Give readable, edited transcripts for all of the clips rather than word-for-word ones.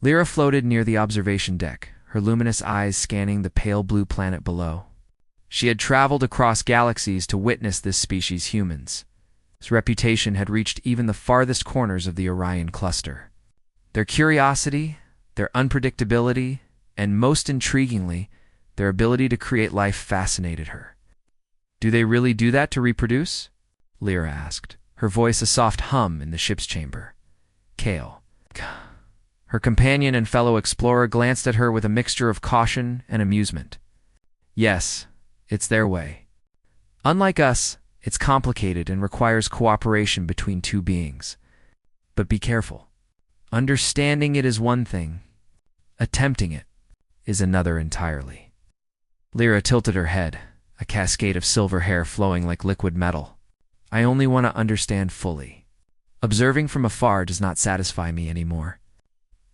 Lyra floated near the observation deck, her luminous eyes scanning the pale blue planet below. She had traveled across galaxies to witness this species humans. Its reputation had reached even the farthest corners of the Orion cluster. Their curiosity, their unpredictability, and most intriguingly, their ability to create life fascinated her. "Do they really do that to reproduce?" Lyra asked, her voice a soft hum in the ship's chamber. Kale, her companion and fellow explorer, glanced at her with a mixture of caution and amusement. "Yes, it's their way. Unlike us, it's complicated and requires cooperation between two beings. But be careful. Understanding it is one thing. Attempting it is another entirely." Lyra tilted her head, a cascade of silver hair flowing like liquid metal. "I only want to understand fully. Observing from afar does not satisfy me anymore.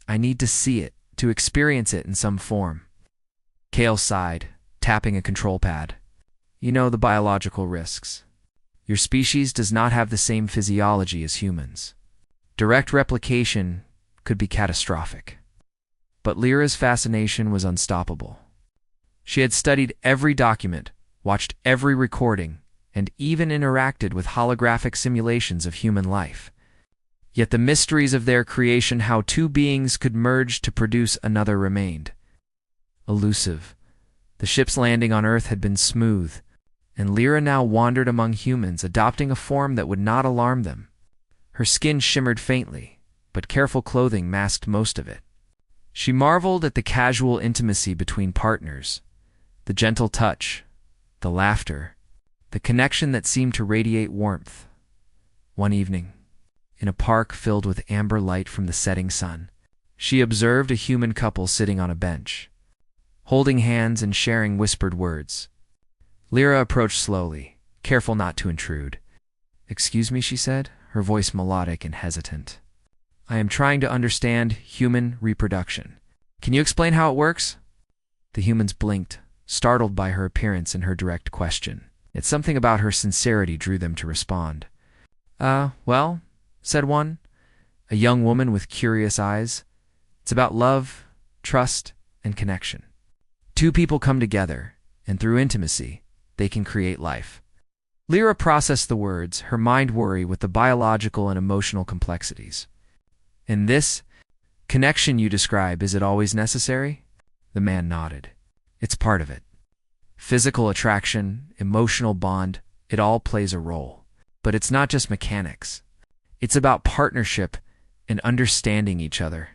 I need to see it, to experience it in some form." Kale sighed, tapping a control pad. "You know the biological risks. Your species does not have the same physiology as humans. Direct replication could be catastrophic." But Lyra's fascination was unstoppable. She had studied every document, watched every recording, and even interacted with holographic simulations of human life. Yet the mysteries of their creation, how two beings could merge to produce another, remained elusive. The ship's landing on Earth had been smooth, and Lyra now wandered among humans, adopting a form that would not alarm them. Her skin shimmered faintly, but careful clothing masked most of it. She marveled at the casual intimacy between partners, the gentle touch, the laughter, the connection that seemed to radiate warmth. One evening, in a park filled with amber light from the setting sun, she observed a human couple sitting on a bench, holding hands and sharing whispered words. Lyra approached slowly, careful not to intrude. "Excuse me," she said, her voice melodic and hesitant. "I am trying to understand human reproduction. Can you explain how it works?" The humans blinked, startled by her appearance and her direct question. Yet something about her sincerity drew them to respond. Well," said one, a young woman with curious eyes, "it's about love, trust, and connection. Two people come together, and through intimacy, they can create life." Lyra processed the words, her mind worry with the biological and emotional complexities. "And this connection you describe, is it always necessary?" The man nodded. "It's part of it. Physical attraction, emotional bond, it all plays a role. But it's not just mechanics. It's about partnership and understanding each other."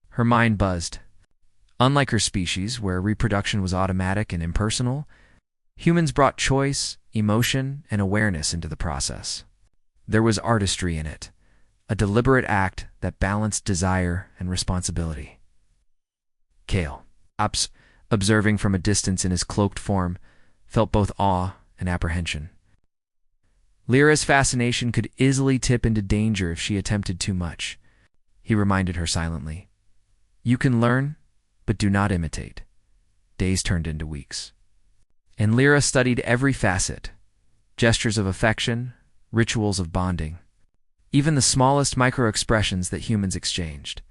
Her mind buzzed. Unlike her species, where reproduction was automatic and impersonal, humans brought choice, emotion, and awareness into the process. There was artistry in it, a deliberate act that balanced desire and responsibility. Kale, observing from a distance in his cloaked form, felt both awe and apprehension. Lyra's fascination could easily tip into danger if she attempted too much. He reminded her silently. "You can learn, but do not imitate." Days turned into weeks. And Lyra studied every facet, gestures of affection, rituals of bonding, even the smallest micro-expressions that humans exchanged.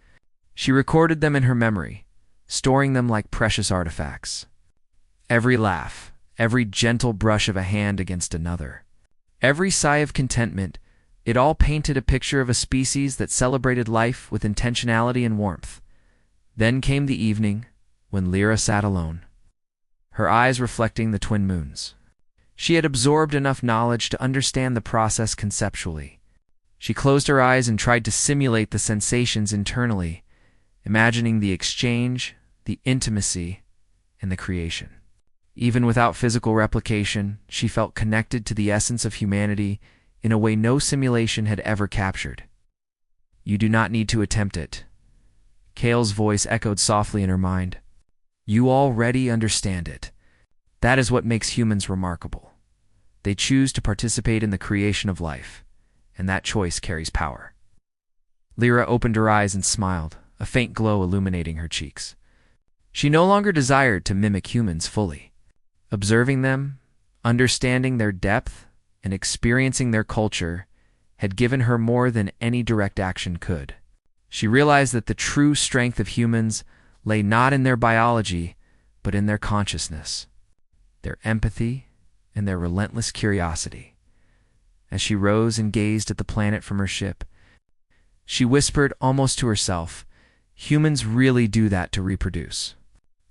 She recorded them in her memory, storing them like precious artifacts. Every laugh, every gentle brush of a hand against another, every sigh of contentment, it all painted a picture of a species that celebrated life with intentionality and warmth. Then came the evening, when Lyra sat alone, her eyes reflecting the twin moons. She had absorbed enough knowledge to understand the process conceptually. She closed her eyes and tried to simulate the sensations internally, imagining the exchange, the intimacy, and the creation. Even without physical replication, she felt connected to the essence of humanity in a way no simulation had ever captured. "You do not need to attempt it." Kale's voice echoed softly in her mind. "You already understand it. That is what makes humans remarkable. They choose to participate in the creation of life, and that choice carries power." Lyra opened her eyes and smiled, a faint glow illuminating her cheeks. She no longer desired to mimic humans fully. Observing them, understanding their depth, and experiencing their culture had given her more than any direct action could. She realized that the true strength of humans lay not in their biology, but in their consciousness, their empathy, and their relentless curiosity. As she rose and gazed at the planet from her ship, she whispered almost to herself, "Humans really do that to reproduce,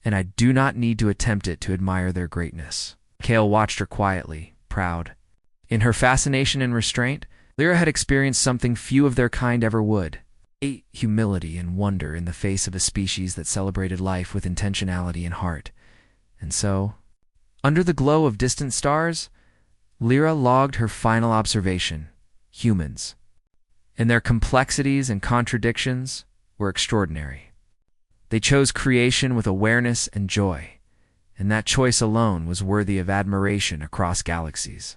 and I do not need to attempt it to admire their greatness." Kale watched her quietly, proud. In her fascination and restraint, Lyra had experienced something few of their kind ever would: a humility and wonder in the face of a species that celebrated life with intentionality and heart. And so, under the glow of distant stars, Lyra logged her final observation: humans. And their complexities and contradictions were extraordinary. They chose creation with awareness and joy, and that choice alone was worthy of admiration across galaxies.